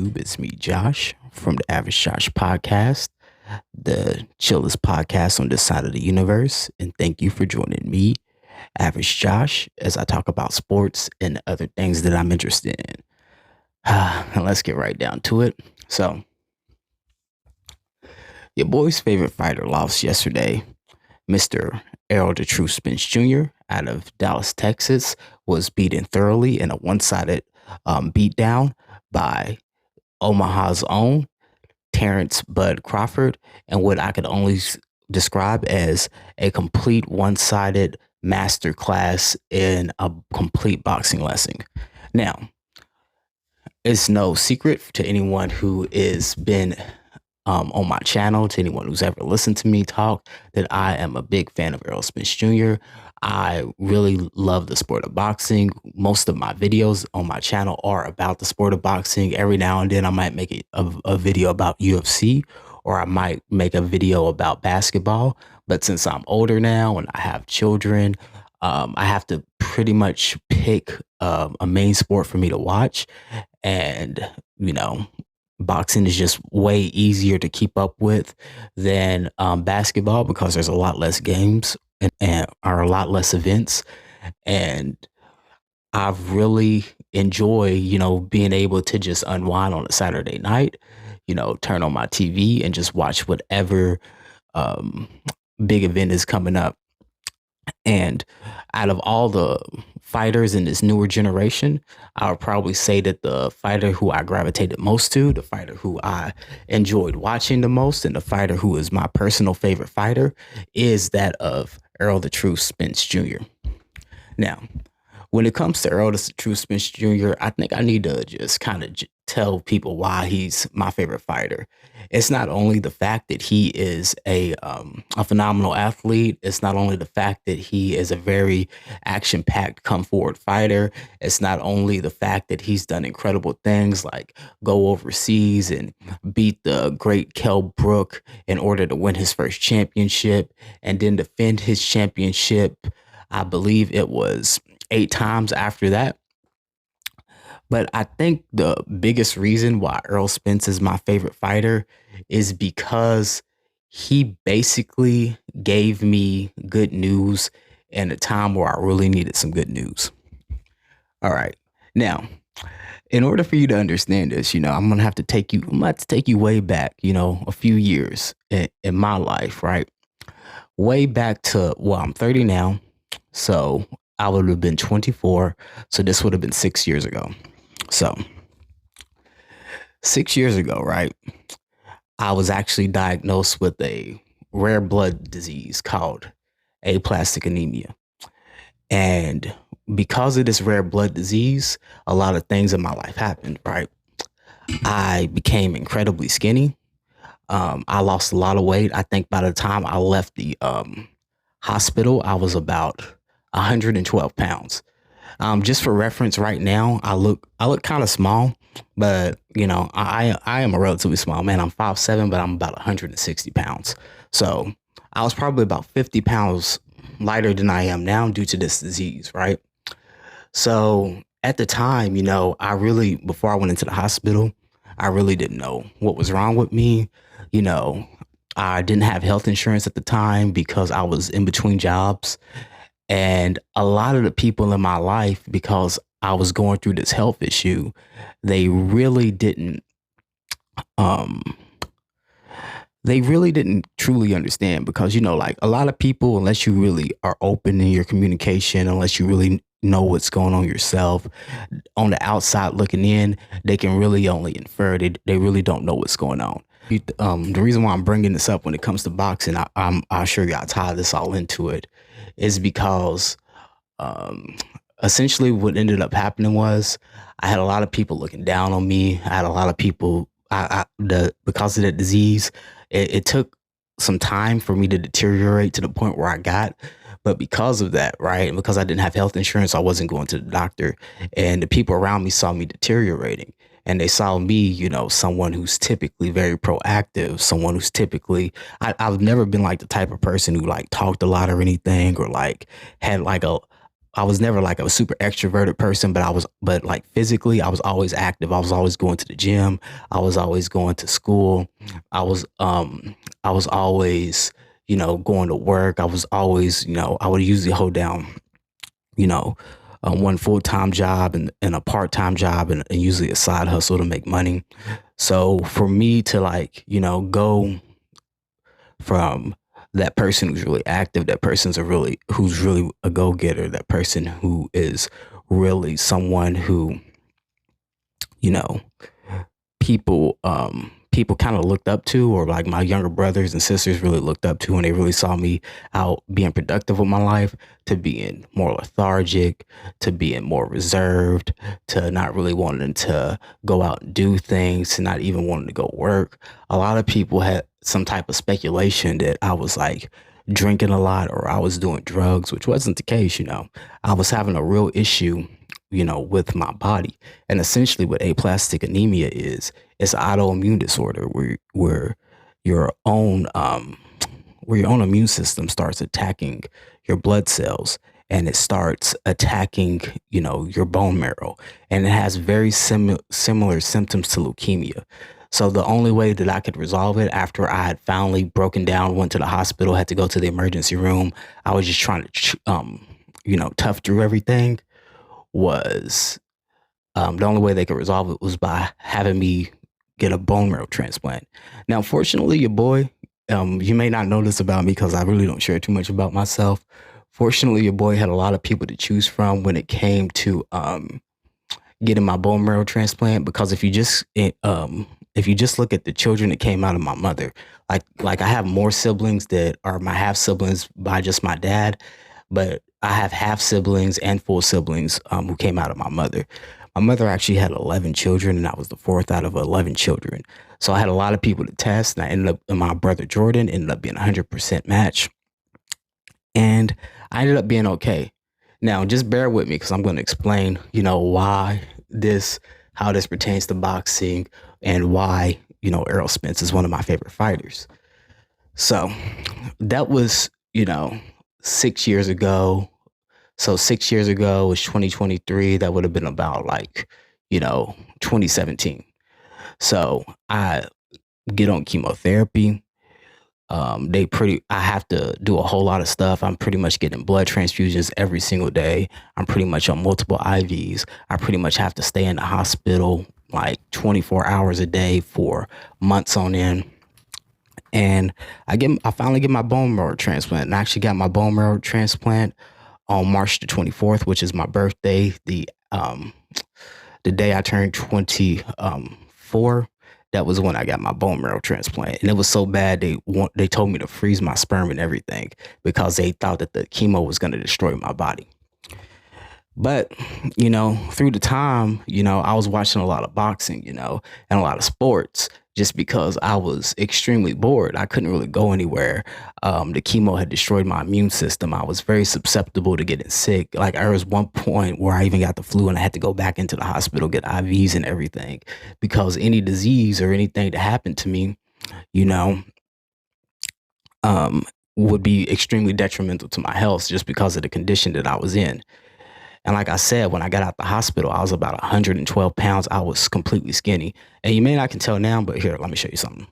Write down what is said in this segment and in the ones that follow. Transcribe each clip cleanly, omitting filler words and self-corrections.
YouTube? It's me, Josh, from the Average Josh podcast, the chillest podcast on this side of the universe. And thank you for joining me, Average Josh, as I talk about sports and other things that I'm interested in. And let's get right down to it. So, your boy's favorite fighter lost yesterday. Mr. Errol the True Spence Jr. out of Dallas, Texas, was beaten thoroughly in a one-sided beatdown by Omaha's own Terence Bud Crawford, and what I could only describe as a complete one-sided masterclass in a complete boxing lesson. Now, it's no secret to anyone who has been on my channel, to anyone who's ever listened to me talk, that I am a big fan of Errol Spence Jr. I really love the sport of boxing. Most of my videos on my channel are about the sport of boxing. Every now and then I might make a video about UFC, or I might make a video about basketball. But since I'm older now and I have children, I have to pretty much pick a main sport for me to watch. And, boxing is just way easier to keep up with than basketball, because there's a lot less games and are a lot less events. And I've really enjoyed, being able to just unwind on a Saturday night, turn on my TV and just watch whatever big event is coming up. And out of all the fighters in this newer generation, I would probably say that the fighter who I gravitated most to, the fighter who I enjoyed watching the most, and the fighter who is my personal favorite fighter, is that of Errol the True Spence Jr. Now, when it comes to Errol the True Spence Jr., I think I need to just kind of tell people why he's my favorite fighter. It's not only the fact that he is a phenomenal athlete. It's not only the fact that he is a very action-packed, come-forward fighter. It's not only the fact that he's done incredible things like go overseas and beat the great Kell Brook in order to win his first championship, and then defend his championship, I believe it was 8 times after that. But I think the biggest reason why Errol Spence is my favorite fighter is because he basically gave me good news in a time where I really needed some good news. All right. Now, in order for you to understand this, I'm going to have to take you way back, a few years in my life, right? Way back to, I'm 30 now. So I would have been 24. So this would have been 6 years ago. So 6 years ago, right, I was actually diagnosed with a rare blood disease called aplastic anemia. And because of this rare blood disease, a lot of things in my life happened, right? I became incredibly skinny. I lost a lot of weight. I think by the time I left the hospital, I was about 112 pounds. Just for reference, right now, I look kind of small, but I am a relatively small man. I'm 5'7", but I'm about 160 pounds. So I was probably about 50 pounds lighter than I am now due to this disease, right? So at the time, before I went into the hospital, I really didn't know what was wrong with me. I didn't have health insurance at the time because I was in between jobs. And a lot of the people in my life, because I was going through this health issue, they really didn't truly understand, because, like a lot of people, unless you really are open in your communication, unless you really know what's going on yourself, on the outside looking in, they can really only infer. They really don't know what's going on. The reason why I'm bringing this up when it comes to boxing, I'll show you, I'll tie this all into it, is because essentially what ended up happening was I had a lot of people looking down on me. I had a lot of people, because of that disease, it took some time for me to deteriorate to the point where I got. But because of that, right, and because I didn't have health insurance, I wasn't going to the doctor. And the people around me saw me deteriorating. And they saw me, someone who's typically very proactive, someone who's typically, I've never been like the type of person who like talked a lot or anything, or like had like I was never like a super extroverted person, but like physically, I was always active. I was always going to the gym. I was always going to school. I was, um, I was always, going to work. I was always, I would usually hold down, you know, one full time job and a part time job and usually a side hustle to make money. So for me to like, go from that person who's really active, that person's who's really a go getter, that person who is really someone who, you know, people kind of looked up to, or like my younger brothers and sisters really looked up to, and they really saw me out being productive with my life, to being more lethargic, to being more reserved, to not really wanting to go out and do things, to not even wanting to go work. A lot of people had some type of speculation that I was like drinking a lot or I was doing drugs, which wasn't the case. I was having a real issue, with my body. And essentially what aplastic anemia is, it's an autoimmune disorder your own where your own immune system starts attacking your blood cells, and it starts attacking, your bone marrow, and it has very similar symptoms to leukemia. So the only way that I could resolve it, after I had finally broken down, went to the hospital, had to go to the emergency room, I was just trying to tough through everything, was the only way they could resolve it was by having me get a bone marrow transplant. Now, fortunately, your boy, you may not know this about me because I really don't share too much about myself. Fortunately, your boy had a lot of people to choose from when it came to getting my bone marrow transplant. Because if you just look at the children that came out of my mother, like I have more siblings that are my half siblings by just my dad, but I have half siblings and full siblings who came out of my mother. My mother actually had 11 children, and I was the fourth out of 11 children. So I had a lot of people to test, and I ended up, and my brother Jordan ended up being 100% match. And I ended up being okay. Now, just bear with me because I'm going to explain, why how this pertains to boxing, and why, Errol Spence is one of my favorite fighters. So that was, 6 years ago. So 6 years ago was 2023. That would have been about like, 2017. So I get on chemotherapy. I have to do a whole lot of stuff. I'm pretty much getting blood transfusions every single day. I'm pretty much on multiple IVs. I pretty much have to stay in the hospital like 24 hours a day for months on end. And I finally get my bone marrow transplant, and I actually got my bone marrow transplant on March the 24th, which is my birthday. The day I turned 24, that was when I got my bone marrow transplant. And it was so bad, they told me to freeze my sperm and everything because they thought that the chemo was going to destroy my body. But, through the time, I was watching a lot of boxing, and a lot of sports, just because I was extremely bored. I couldn't really go anywhere. The chemo had destroyed my immune system. I was very susceptible to getting sick. Like, there was one point where I even got the flu and I had to go back into the hospital, get IVs and everything, because any disease or anything that happened to me, you know, um, would be extremely detrimental to my health just because of the condition that I was in. And like I said, when I got out the hospital, I was about 112 pounds. I was completely skinny. And you may not can tell now, but here, let me show you something.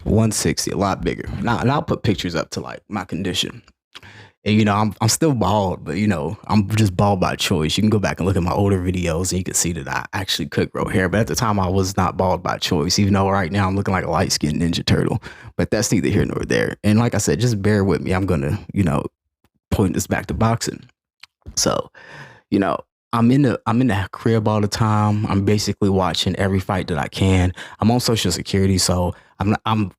160, a lot bigger. Now, and I'll put pictures up to like my condition. And I'm still bald, but I'm just bald by choice. You can go back and look at my older videos, and you can see that I actually could grow hair. But at the time, I was not bald by choice. Even though right now I'm looking like a light skinned Ninja Turtle. But that's neither here nor there. And like I said, just bear with me. I'm gonna point this back to boxing. So you know, I'm in the crib all the time. I'm basically watching every fight that I can. I'm on Social Security, so I'm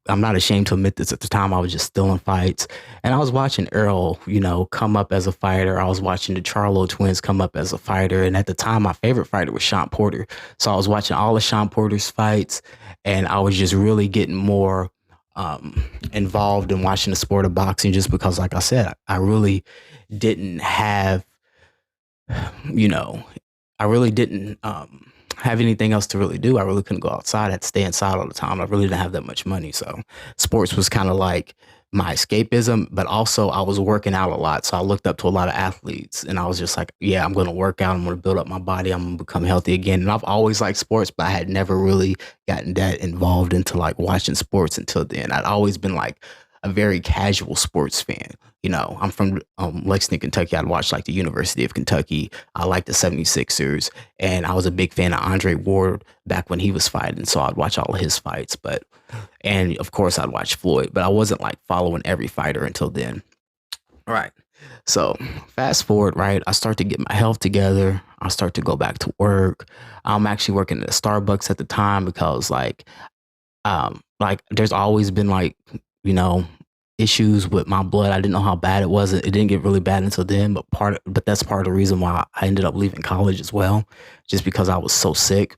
not ashamed to admit this. At the time, I was just stealing fights, and I was watching Errol, come up as a fighter. I was watching the Charlo twins come up as a fighter, and at the time, my favorite fighter was Sean Porter. So I was watching all of Sean Porter's fights, and I was just really getting more involved in watching the sport of boxing, just because, like I said, I really didn't have you know, I really didn't have anything else to really do. I really couldn't go outside. I had to stay inside all the time. I really didn't have that much money. So sports was kind of like my escapism, but also I was working out a lot. So I looked up to a lot of athletes and I was just like, yeah, I'm going to work out. I'm going to build up my body. I'm going to become healthy again. And I've always liked sports, but I had never really gotten that involved into like watching sports until then. I'd always been like a very casual sports fan. You know, I'm from Lexington, Kentucky. I'd watch like the University of Kentucky. I like the 76ers. And I was a big fan of Andre Ward back when he was fighting. So I'd watch all of his fights. And of course, I'd watch Floyd, but I wasn't like following every fighter until then. All right. So fast forward, right? I start to get my health together. I start to go back to work. I'm actually working at a Starbucks at the time because like there's always been like, you know, issues with my blood. I didn't know how bad it was. It didn't get really bad until then, but that's part of the reason why I ended up leaving college as well, just because I was so sick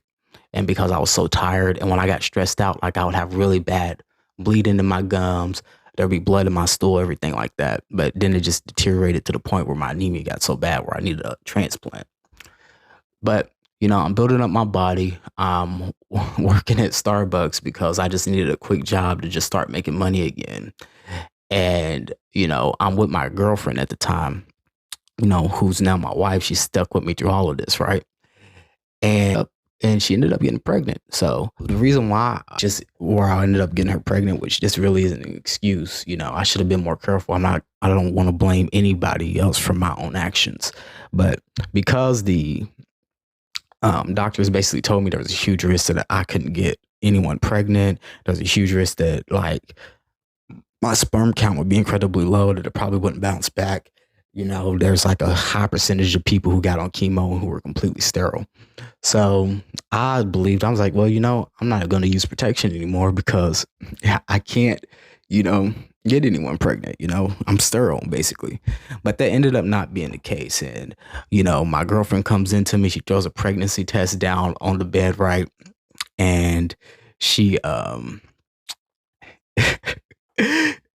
and because I was so tired. And when I got stressed out, like I would have really bad bleeding in my gums. There'd be blood in my stool, everything like that. But then it just deteriorated to the point where my anemia got so bad where I needed a transplant. But you know, I'm building up my body. I'm working at Starbucks because I just needed a quick job to just start making money again. And, you know, I'm with my girlfriend at the time, you know, who's now my wife. She stuck with me through all of this, right? And she ended up getting pregnant. So the reason why just where I ended up getting her pregnant, which this really isn't an excuse, you know, I should have been more careful. I don't want to blame anybody else for my own actions. But because the doctors basically told me there was a huge risk that I couldn't get anyone pregnant. There was a huge risk that like my sperm count would be incredibly low, that it probably wouldn't bounce back. You know, there's like a high percentage of people who got on chemo and who were completely sterile. So I was like, well, you know, I'm not going to use protection anymore because I can't, you know, get anyone pregnant. You know, I'm sterile basically. But that ended up not being the case. And, you know, my girlfriend comes into me. She throws a pregnancy test down on the bed, right? And she,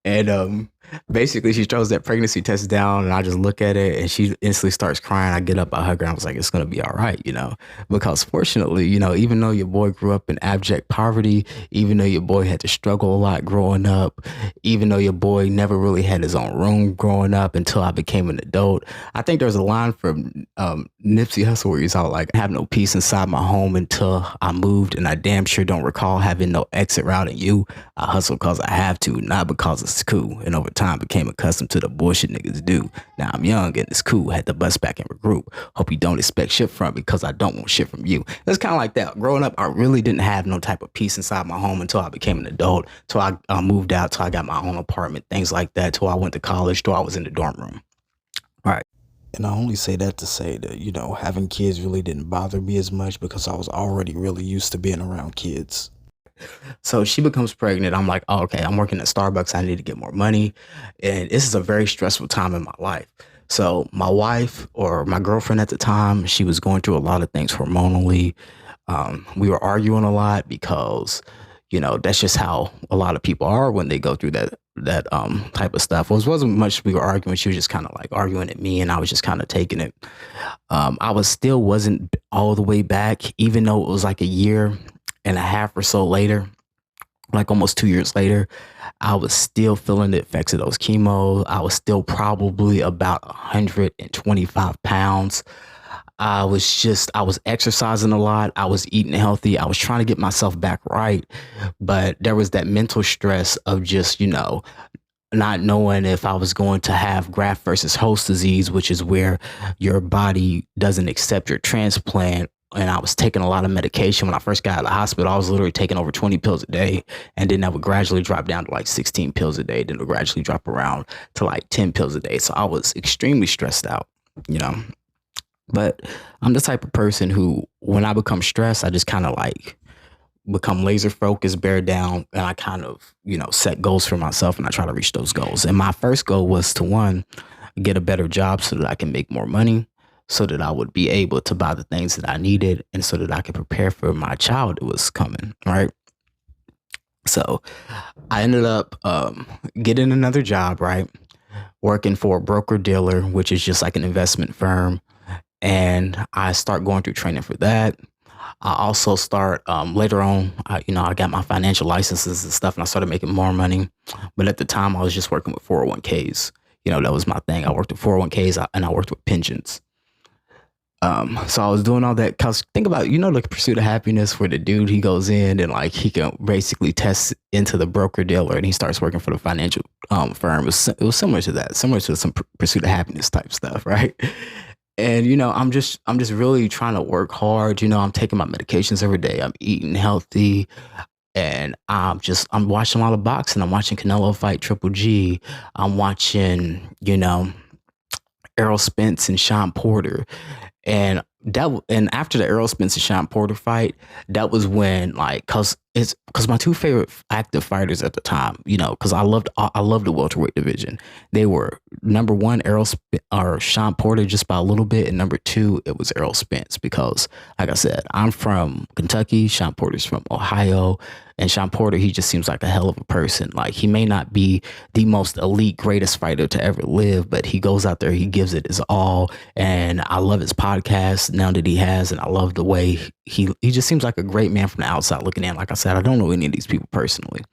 and basically she throws that pregnancy test down and I just look at it and she instantly starts crying. I get up, I hug her, and I was like, it's gonna be all right, you know, because fortunately, you know, even though your boy grew up in abject poverty, even though your boy had to struggle a lot growing up, even though your boy never really had his own room growing up until I became an adult. I think there's a line from Nipsey Hussle where he's all like, I have no peace inside my home until I moved, and I damn sure don't recall having no exit route in you. I hustle because I have to, not because it's cool. And over time became accustomed to the bullshit niggas do. Now I'm young and it's cool. Had to bust back and regroup. Hope you don't expect shit from me because I don't want shit from you. It's kind of like that. Growing up, I really didn't have no type of peace inside my home until I became an adult, till I moved out, till I got my own apartment, things like that, till I went to college, till I was in the dorm room. All right. And I only say that to say that, you know, having kids really didn't bother me as much because I was already really used to being around kids. So she becomes pregnant. I'm like, oh, okay, I'm working at Starbucks. I need to get more money. And this is a very stressful time in my life. So my wife, or my girlfriend at the time, she was going through a lot of things hormonally. We were arguing a lot because, you know, that's just how a lot of people are when they go through that type of stuff. Well, it wasn't much we were arguing. She was just kind of like arguing at me and I was just kind of taking it. Wasn't all the way back, even though it was like a year and a half or so later, like almost 2 years later, I was still feeling the effects of those chemo. I was still probably about 125 pounds. I was exercising a lot. I was eating healthy. I was trying to get myself back right. But there was that mental stress of just, you know, not knowing if I was going to have graft versus host disease, which is where your body doesn't accept your transplant. And I was taking a lot of medication. When I first got out of the hospital, I was literally taking over 20 pills a day. And then that would gradually drop down to like 16 pills a day. Then it would gradually drop around to like 10 pills a day. So I was extremely stressed out, you know. But I'm the type of person who, when I become stressed, I just kind of like become laser focused, bear down, and I kind of, you know, set goals for myself and I try to reach those goals. And my first goal was to, one, get a better job so that I can make more money, so that I would be able to buy the things that I needed, and so that I could prepare for my child that was coming, right? So I ended up getting another job, right? Working for a broker dealer, which is just like an investment firm. And I start going through training for that. I also start later on. I got my financial licenses and stuff, and I started making more money. But at the time, I was just working with 401ks. That was my thing. I worked with 401ks and I worked with pensions. So I was doing all that because think about, the Pursuit of Happiness where the dude, he goes in and like he can basically test into the broker dealer and he starts working for the financial firm. It was similar to that, similar to some Pursuit of Happiness type stuff, right? And I'm just really trying to work hard. I'm taking my medications every day. I'm eating healthy, and I'm watching a lot of boxing. I'm watching Canelo fight Triple G. I'm watching Errol Spence and Sean Porter. And after the Errol Spence and Sean Porter fight, that was when like because my two favorite active fighters at the time, because I loved the welterweight division. They were number one or Sean Porter just by a little bit, and number two it was Errol Spence because, like I said, I'm from Kentucky. Sean Porter's from Ohio. And Sean Porter, he just seems like a hell of a person. Like, he may not be the most elite, greatest fighter to ever live, but he goes out there, he gives it his all. And I love his podcast now that he has, and I love the way he just seems like a great man from the outside looking in. Like I said, I don't know any of these people personally,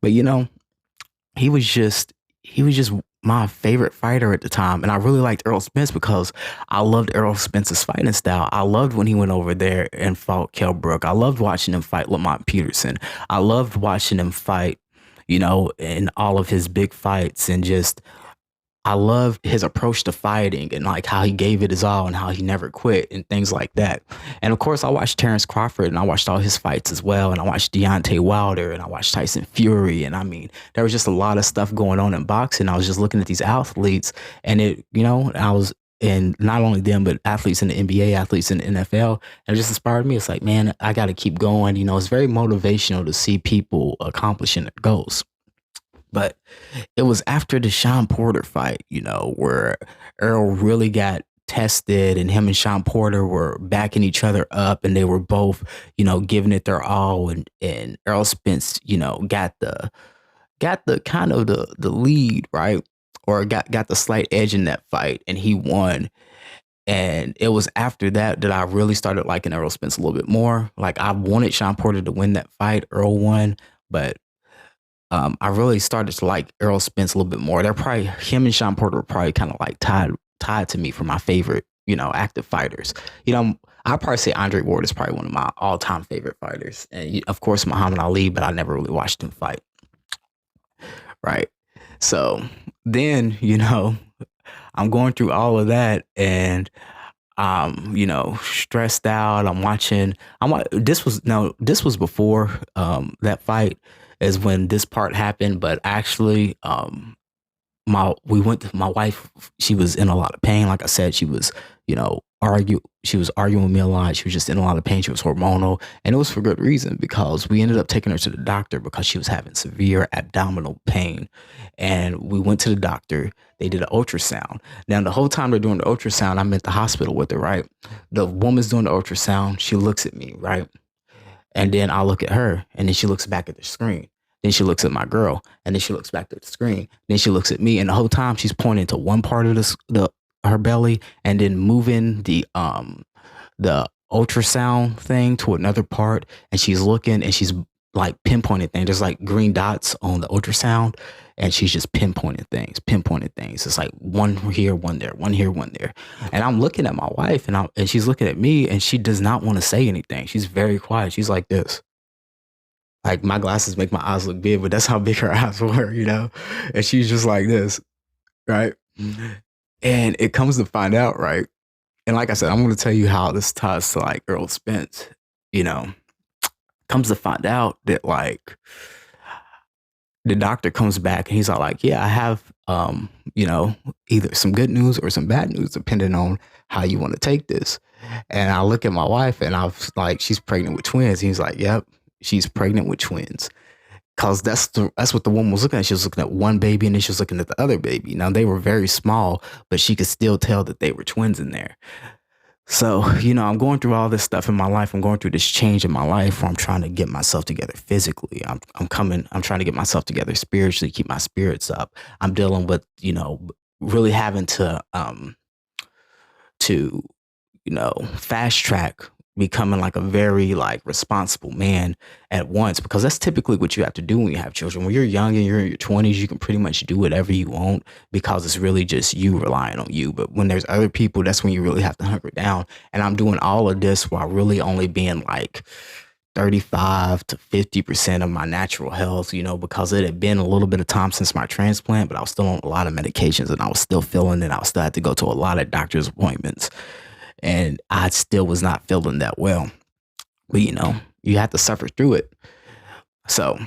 but he was just he was just my favorite fighter at the time. And I really liked Errol Spence because I loved Errol Spence's fighting style. I loved when he went over there and fought Kell Brook. I loved watching him fight Lamont Peterson. I loved watching him fight, in all of his big fights, and just I loved his approach to fighting and like how he gave it his all and how he never quit and things like that. And of course, I watched Terence Crawford and I watched all his fights as well. And I watched Deontay Wilder and I watched Tyson Fury. And I mean, there was just a lot of stuff going on in boxing. I was just looking at these athletes and I was, and not only them, but athletes in the NBA, athletes in the NFL. And it just inspired me. It's like, man, I got to keep going. It's very motivational to see people accomplishing their goals. But it was after the Sean Porter fight, where Earl really got tested and him and Sean Porter were backing each other up and they were both, giving it their all. And Errol Spence, got the kind of the lead, right? Or got the slight edge in that fight and he won. And it was after that I really started liking Errol Spence a little bit more. Like I wanted Sean Porter to win that fight. Earl won, but I really started to like Errol Spence a little bit more. They're probably him and Sean Porter were probably kind of like tied to me for my favorite, active fighters. I'd probably say Andre Ward is probably one of my all time favorite fighters, and of course Muhammad Ali, but I never really watched him fight. Right. So then, I'm going through all of that and stressed out. This was no, this was before that fight is when this part happened, but actually my wife, she was in a lot of pain. Like I said, she was, she was arguing with me a lot. She was just in a lot of pain. She was hormonal, and it was for good reason because we ended up taking her to the doctor because she was having severe abdominal pain. And we went to the doctor. They did an ultrasound. Now, the whole time they're doing the ultrasound, I'm at the hospital with her, right? The woman's doing the ultrasound. She looks at me, right? And then I look at her, and then she looks back at the screen. Then she looks at my girl, and then she looks back at the screen. Then she looks at me, and the whole time she's pointing to one part of her belly, and then moving the ultrasound thing to another part, and she's looking, and she's like pinpointing things. There's like green dots on the ultrasound, and she's just pinpointing things. It's like one here, one there, one here, one there. And I'm looking at my wife, and she's looking at me, and she does not want to say anything. She's very quiet. She's like this. Like my glasses make my eyes look big, but that's how big her eyes were, And she's just like this, right? And it comes to find out, right? And like I said, I'm going to tell you how this ties to like Errol Spence, comes to find out that like the doctor comes back and he's all like, yeah, I have, either some good news or some bad news, depending on how you want to take this. And I look at my wife and I was like, she's pregnant with twins. He's like, yep, she's pregnant with twins. Cause that's what the woman was looking at. She was looking at one baby and then she was looking at the other baby. Now they were very small, but she could still tell that they were twins in there. So, I'm going through all this stuff in my life. I'm going through this change in my life where I'm trying to get myself together physically. I'm trying to get myself together spiritually, keep my spirits up. I'm dealing with, really having to fast track becoming like a very like responsible man at once, because that's typically what you have to do when you have children. When you're young and you're in your 20s, you can pretty much do whatever you want because it's really just you relying on you. But when there's other people, that's when you really have to hunker down. And I'm doing all of this while really only being like 35 to 50% of my natural health, because it had been a little bit of time since my transplant, but I was still on a lot of medications and I was still feeling it. I still had to go to a lot of doctor's appointments and I still was not feeling that well. But, you have to suffer through it. So,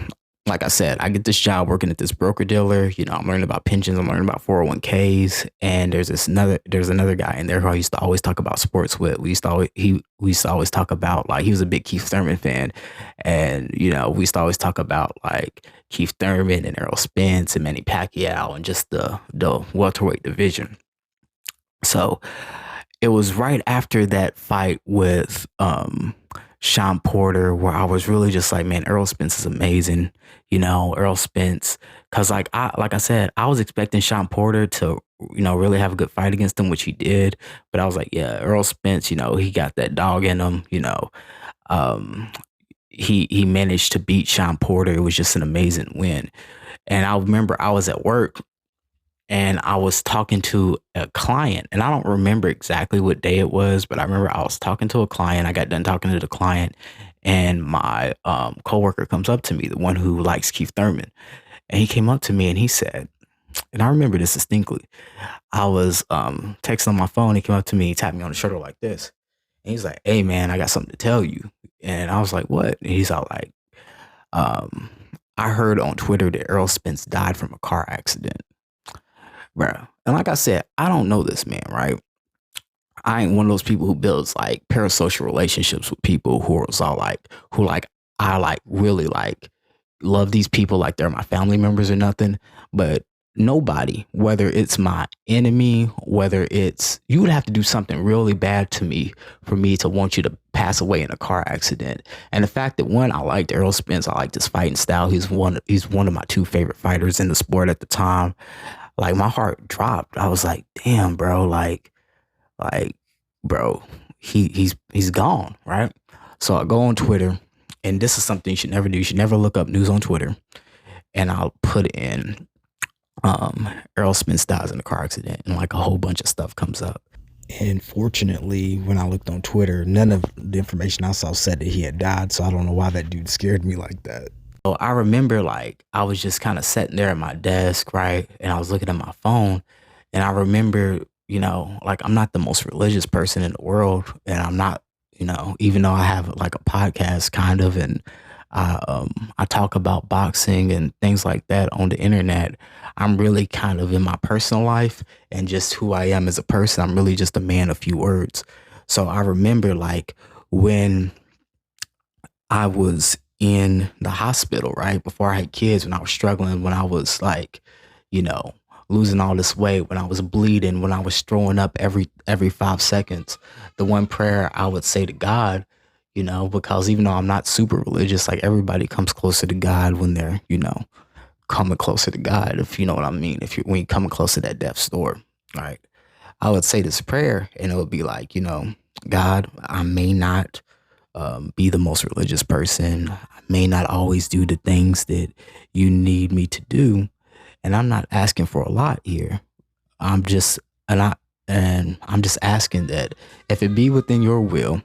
like I said, I get this job working at this broker dealer. I'm learning about pensions. I'm learning about 401ks. And there's another guy in there who I used to always talk about sports with. We used to always talk about, like, he was a big Keith Thurman fan. And, we used to always talk about like Keith Thurman and Errol Spence and Manny Pacquiao and just the welterweight division. So it was right after that fight with Sean Porter where I was really just like, man, Errol Spence is amazing. Errol Spence, because like I said, I was expecting Sean Porter to really have a good fight against him, which he did. But I was like, yeah, Errol Spence, he got that dog in him. He managed to beat Sean Porter. It was just an amazing win. And I remember I was at work and I was talking to a client, and I don't remember exactly what day it was, but I remember I was talking to a client. I got done talking to the client, and my coworker comes up to me, the one who likes Keith Thurman, and he came up to me and he said, and I remember this distinctly. I was texting on my phone. He came up to me, he tapped me on the shoulder like this, and he's like, "Hey man, I got something to tell you." And I was like, "What?" And he's all like, "I heard on Twitter that Errol Spence died from a car accident." Bro. And like I said, I don't know this man, right? I ain't one of those people who builds like parasocial relationships with people I like really like love these people like they're my family members or nothing. But nobody, whether it's my enemy, whether it's, you would have to do something really bad to me for me to want you to pass away in a car accident. And the fact that, one, I liked Errol Spence, I liked his fighting style. He's one of my two favorite fighters in the sport at the time. Like, my heart dropped. I was like, damn, bro, bro, he's gone, right? So I go on Twitter, and this is something you should never do. You should never look up news on Twitter. And I'll put in Errol Spence dies in a car accident, and like a whole bunch of stuff comes up. And fortunately, when I looked on Twitter, none of the information I saw said that he had died. So I don't know why that dude scared me like that. So I remember, like, I was just kind of sitting there at my desk, right? And I was looking at my phone, and I remember, like, I'm not the most religious person in the world, and I'm not, even though I have like a podcast kind of, and I talk about boxing and things like that on the internet, I'm really kind of, in my personal life and just who I am as a person, I'm really just a man of few words. So I remember, like, when I was in the hospital, right, before I had kids, when I was struggling, when I was like, losing all this weight, when I was bleeding, when I was throwing up every 5 seconds, the one prayer I would say to God, because even though I'm not super religious, like, everybody comes closer to God when they're, coming closer to God, if you know what I mean, when you're coming close to that death's door, right? I would say this prayer, and it would be like, God, I may not be the most religious person. I may not always do the things that you need me to do. And I'm not asking for a lot here. I'm just asking that if it be within your will,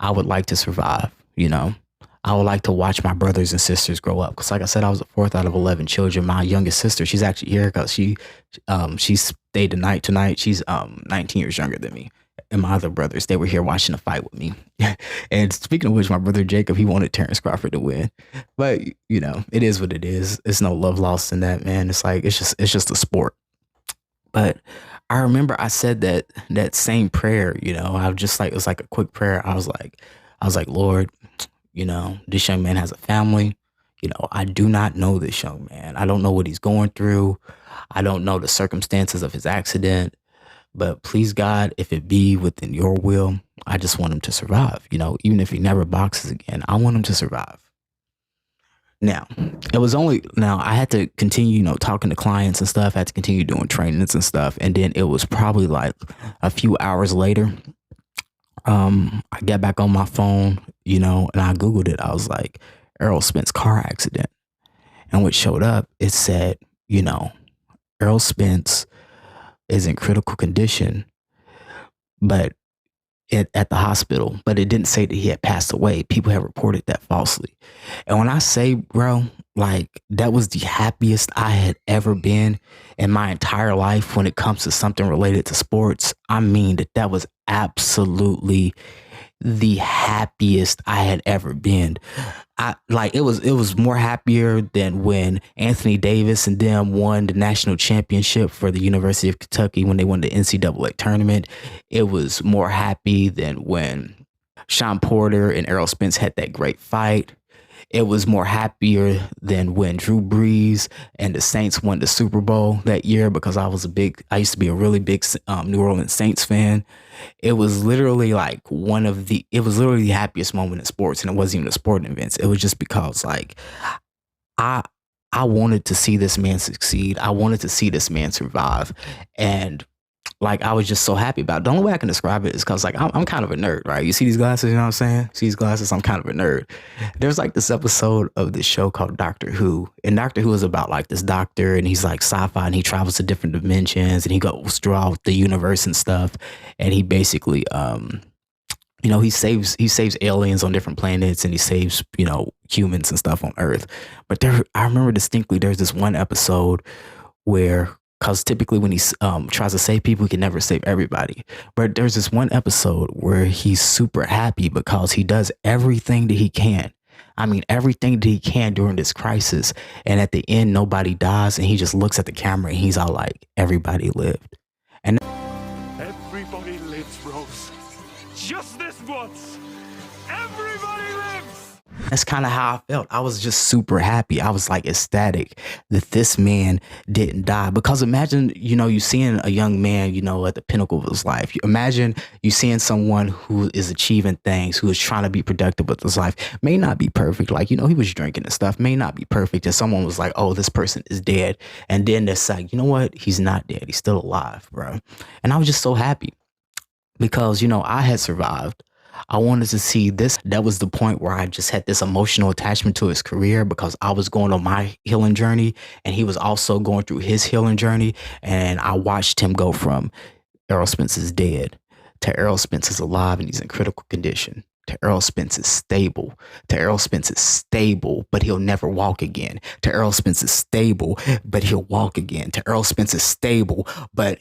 I would like to survive, I would like to watch my brothers and sisters grow up. Because like I said, I was the fourth out of 11 children. My youngest sister, she's actually here because she stayed the night tonight. She's 19 years younger than me. And my other brothers, they were here watching the fight with me. And speaking of which, my brother Jacob, he wanted Terence Crawford to win. But, it is what it is. It's no love lost in that, man. It's like, it's just a sport. But I remember I said that same prayer, I was just like, it was like a quick prayer. I was like, Lord, this young man has a family. I do not know this young man. I don't know what he's going through. I don't know the circumstances of his accident. But please, God, if it be within your will, I just want him to survive. Even if he never boxes again, I want him to survive. Now, I had to continue, talking to clients and stuff. I had to continue doing trainings and stuff. And then it was probably like a few hours later I got back on my phone, and I Googled it. I was like, Errol Spence car accident. And what showed up, it said, you know, Errol Spence is in critical condition, but at the hospital, but it didn't say that he had passed away. People have reported that falsely. And when I say, bro, like that was the happiest I had ever been in my entire life when it comes to something related to sports. I mean that was absolutely the happiest I had ever been. It was more happier than when Anthony Davis and them won the national championship for the University of Kentucky when they won the NCAA tournament. It was more happy than when Sean Porter and Errol Spence had that great fight. It was more happier than when Drew Brees and the Saints won the Super Bowl that year because I used to be a really big New Orleans Saints fan. It was literally it was literally the happiest moment in sports, and it wasn't even a sporting event. It was just because I I wanted to see this man succeed. I wanted to see this man survive, and I was just so happy about it. The only way I can describe it is because I'm kind of a nerd, right? You see these glasses, you know what I'm saying? See these glasses, I'm kind of a nerd. There's this episode of this show called Doctor Who, and Doctor Who is about this doctor, and he's sci-fi, and he travels to different dimensions, and he goes throughout the universe and stuff, and he basically he saves aliens on different planets, and he saves humans and stuff on Earth. But I remember distinctly there's this one episode where, because typically when he tries to save people, he can never save everybody. But there's this one episode where he's super happy because he does everything that he can. I mean, everything that he can during this crisis. And at the end, nobody dies. And he just looks at the camera and he's all like, everybody lived. And everybody lives, Rose. Just this once. Everybody lives. that's kind of how I felt. I was just super happy. I was ecstatic that this man didn't die. Because imagine, you seeing a young man, at the pinnacle of his life. Imagine you seeing someone who is achieving things, who is trying to be productive with his life. May not be perfect. He was drinking and stuff. May not be perfect. And someone was like, oh, this person is dead. And then it's like, you know what? He's not dead. He's still alive, bro. And I was just so happy because, I had survived. I wanted to see this. That was the point where I just had this emotional attachment to his career because I was going on my healing journey and he was also going through his healing journey. And I watched him go from Errol Spence is dead to Errol Spence is alive and he's in critical condition to Errol Spence is stable to Errol Spence is stable, but he'll never walk again to Errol Spence is stable, but he'll walk again to Errol Spence is stable, but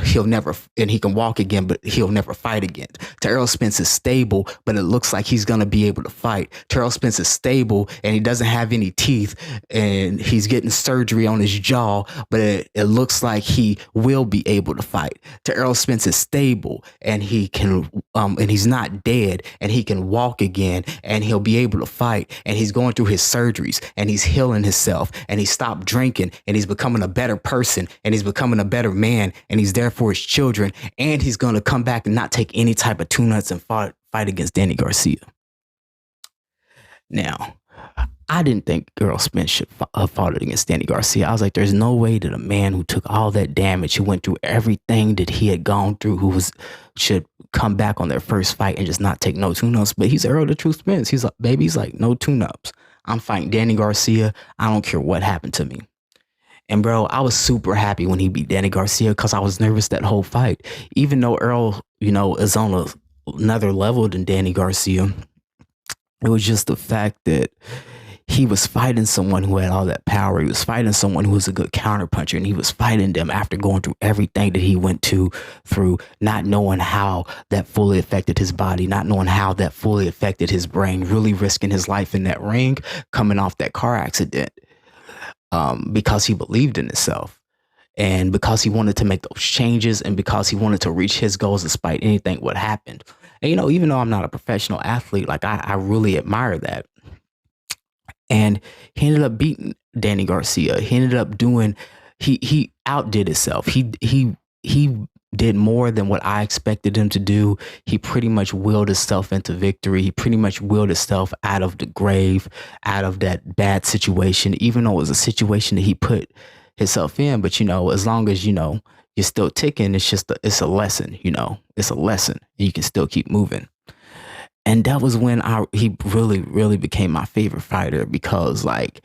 he'll never, and he can walk again, but he'll never fight again. Terrell Spence is stable, but it looks like he's going to be able to fight. Terrell Spence is stable and he doesn't have any teeth and he's getting surgery on his jaw, but it looks like he will be able to fight. Terrell Spence is stable and he can, and he's not dead and he can walk again and he'll be able to fight, and he's going through his surgeries and he's healing himself and he stopped drinking and he's becoming a better person and he's becoming a better man. And he's there for his children, and he's going to come back and not take any type of tune-ups and fight against Danny Garcia. Now, I didn't think Errol Spence should have fought against Danny Garcia. I was like, there's no way that a man who took all that damage, who went through everything that he had gone through, should come back on their first fight and just not take no tune-ups. But he's Errol the Truth Spence. He's like, no tune-ups. I'm fighting Danny Garcia. I don't care what happened to me. And bro, I was super happy when he beat Danny Garcia because I was nervous that whole fight. Even though Errol, is on another level than Danny Garcia, it was just the fact that he was fighting someone who had all that power. He was fighting someone who was a good counterpuncher, and he was fighting them after going through everything that he went through, not knowing how that fully affected his body, not knowing how that fully affected his brain, really risking his life in that ring, coming off that car accident. Because he believed in himself and because he wanted to make those changes and because he wanted to reach his goals despite anything what happened. And, even though I'm not a professional athlete, I really admire that. And he ended up beating Danny Garcia. He ended up he outdid himself. He did more than what I expected him to do. He pretty much willed himself into victory. He pretty much willed himself out of the grave, out of that bad situation, even though it was a situation that he put himself in. But, as long as, you're still ticking. It's just it's a lesson, it's a lesson. And you can still keep moving. And that was when he really, really became my favorite fighter, because like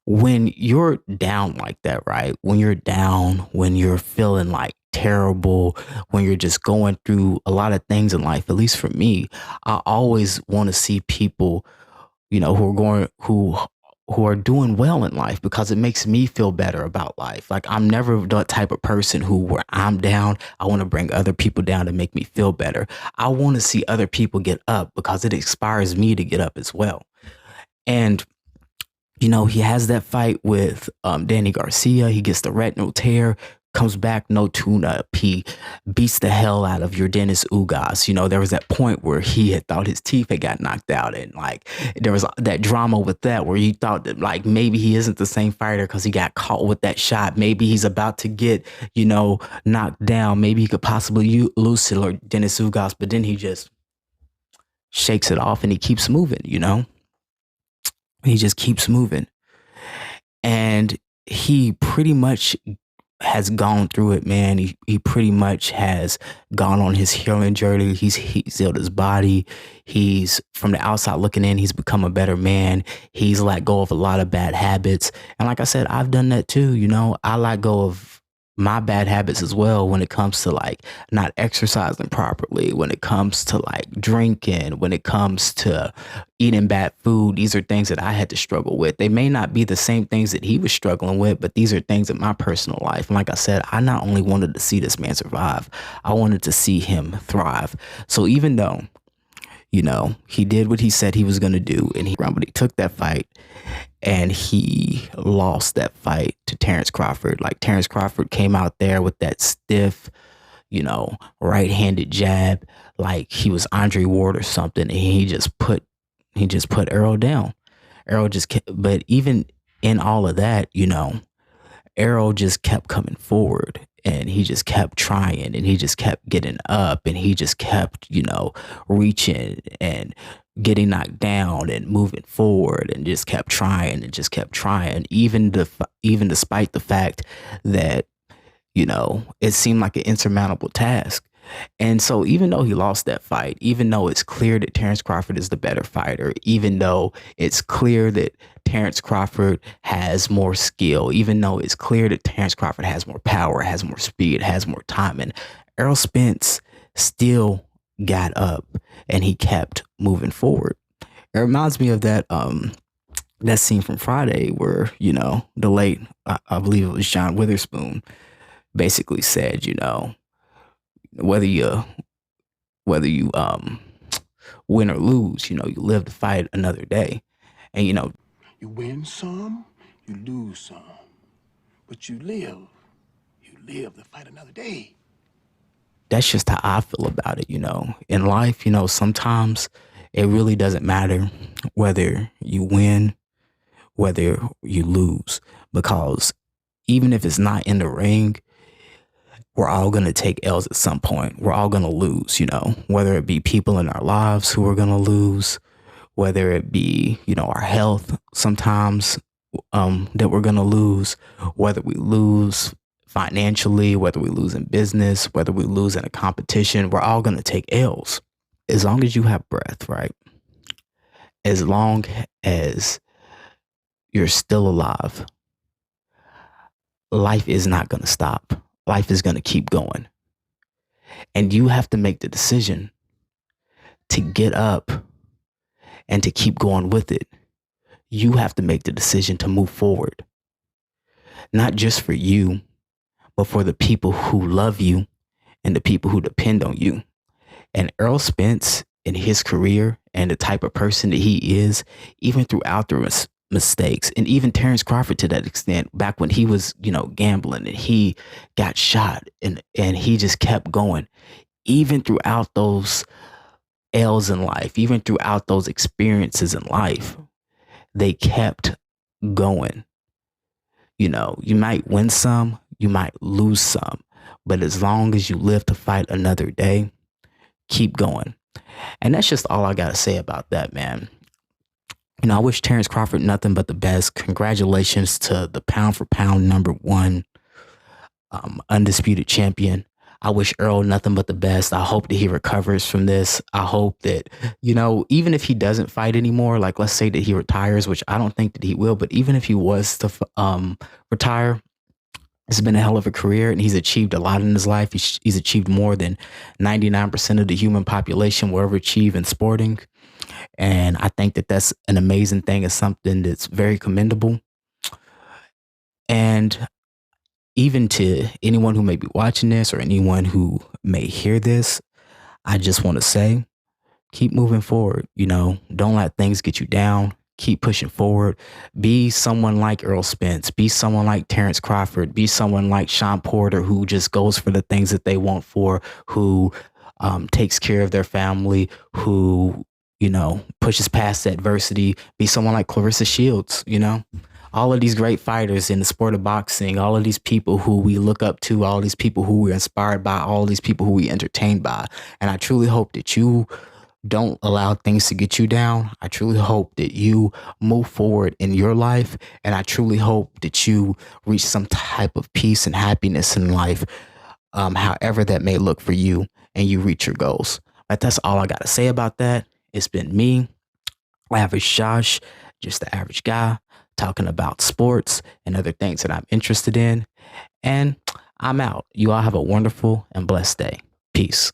when you're down like that, right? When you're down, when you're feeling like terrible, when you're just going through a lot of things in life, at least for me, I always want to see people, who are doing well in life, because it makes me feel better about life. Like I'm never the type of person where I'm down, I want to bring other people down to make me feel better. I want to see other people get up because it inspires me to get up as well. And he has that fight with Danny Garcia. He gets the retinal tear, comes back, no tune-up. He beats the hell out of Yordenis Ugas. There was that point where he had thought his teeth had got knocked out. And, like, there was that drama with that where you thought that, like, maybe he isn't the same fighter because he got caught with that shot. Maybe he's about to get, knocked down. Maybe he could possibly lose to Yordenis Ugas. But then he just shakes it off and he keeps moving, He just keeps moving. And he pretty much has gone through it, man. He pretty much has gone on his healing journey. He's healed his body. He's, from the outside looking in, he's become a better man. He's let go of a lot of bad habits. And like I said, I've done that too. I let go of my bad habits as well, when it comes to like not exercising properly, when it comes to like drinking, when it comes to eating bad food. These are things that I had to struggle with. They may not be the same things that he was struggling with, but these are things in my personal life. And like I said, I not only wanted to see this man survive, I wanted to see him thrive. So even though, he did what he said he was going to do, and he took that fight and he lost that fight to Terence Crawford. Like, Terence Crawford came out there with that stiff, right-handed jab, like he was Andre Ward or something, and he just put Errol down. But even in all of that, Errol just kept coming forward, and he just kept trying, and he just kept getting up, and he just kept, reaching and getting knocked down and moving forward, and just kept trying and just kept trying, even despite the fact that, it seemed like an insurmountable task. And so even though he lost that fight, even though it's clear that Terence Crawford is the better fighter, even though it's clear that Terence Crawford has more skill, even though it's clear that Terence Crawford has more power, has more speed, has more timing, Errol Spence still got up and he kept moving forward. It reminds me of that scene from Friday where, the late, I believe it was John Witherspoon, basically said, whether you win or lose, you live to fight another day. And you win some, you lose some, but you live to fight another day. That's just how I feel about it. In life, sometimes it really doesn't matter whether you win, whether you lose, because even if it's not in the ring, we're all going to take L's at some point. We're all going to lose, whether it be people in our lives who are going to lose, whether it be, our health sometimes that we're going to lose, whether we lose financially, whether we lose in business, whether we lose in a competition, we're all going to take L's. As long as you have breath, right? As long as you're still alive, life is not going to stop. Life is going to keep going. And you have to make the decision to get up and to keep going with it. You have to make the decision to move forward. Not just for you, but for the people who love you and the people who depend on you. And Errol Spence, in his career and the type of person that he is, even throughout the mistakes, and even Terence Crawford to that extent, back when he was, gambling and he got shot and he just kept going, even throughout those L's in life, even throughout those experiences in life, they kept going. You might win some, you might lose some, but as long as you live to fight another day, keep going. And that's just all I got to say about that, man. I wish Terence Crawford nothing but the best. Congratulations to the pound for pound #1 undisputed champion. I wish Errol nothing but the best. I hope that he recovers from this. I hope that, even if he doesn't fight anymore, like let's say that he retires, which I don't think that he will, but even if he was to retire, it's been a hell of a career and he's achieved a lot in his life. He's achieved more than 99% of the human population will ever achieve in sporting. And I think that that's an amazing thing. It's something that's very commendable. And even to anyone who may be watching this or anyone who may hear this, I just want to say, keep moving forward. Don't let things get you down. Keep pushing forward. Be someone like Errol Spence. Be someone like Terence Crawford. Be someone like Sean Porter, who just goes for the things that they want for, who takes care of their family, who, pushes past adversity. Be someone like Clarissa Shields, all of these great fighters in the sport of boxing, all of these people who we look up to, all these people who we're inspired by, all these people who we entertained by. And I truly hope that you don't allow things to get you down. I truly hope that you move forward in your life. And I truly hope that you reach some type of peace and happiness in life, however that may look for you, and you reach your goals. But that's all I got to say about that. It's been me, Average Josh, just the average guy, talking about sports and other things that I'm interested in. And I'm out. You all have a wonderful and blessed day. Peace.